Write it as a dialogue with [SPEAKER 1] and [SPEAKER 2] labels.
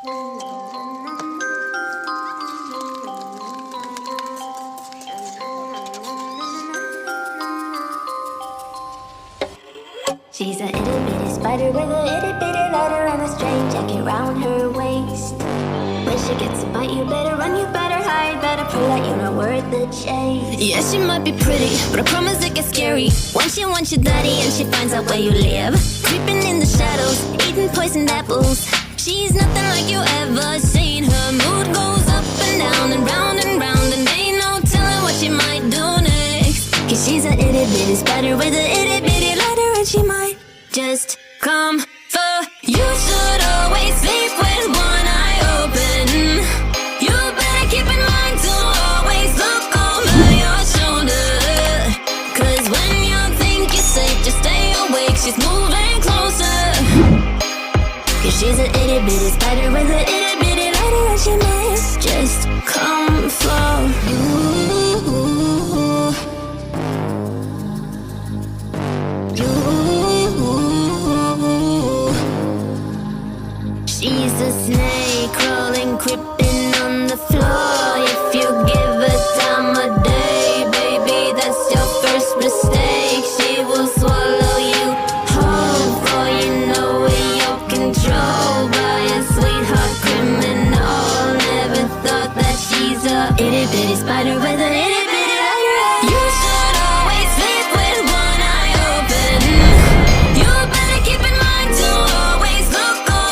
[SPEAKER 1] She's a itty bitty spider with a itty bitty letter and a strange jacket round her waist. When she gets a bite, you better run, you better hide, better pray that you're not worth the chase.
[SPEAKER 2] Yeah, she might be pretty, but I promise it gets scary when she wants your daddy and she finds out where you live. Creeping in the shadows, eating poisoned apples. She's nothing like you ever seen. Her mood goes up and down and round, and ain't no telling what she might do next. Cause she's a itty bitty spider with a itty bitty letter, and she might just come for you. Should always sleep with one eye open. You better keep in mind to always look over your shoulder. Cause when you think you're safe, just stay awake, she's moving closer. Cause she's a itty bitty spider with a itty bitty letter, and she might just come for you. She's a snake crawling, creeping on the floor. If you give her time of day, baby, that's your first mistake. She will swallow you whole, for you know in your control by a sweetheart criminal. Never thought that she's a itty bitty spider with a itty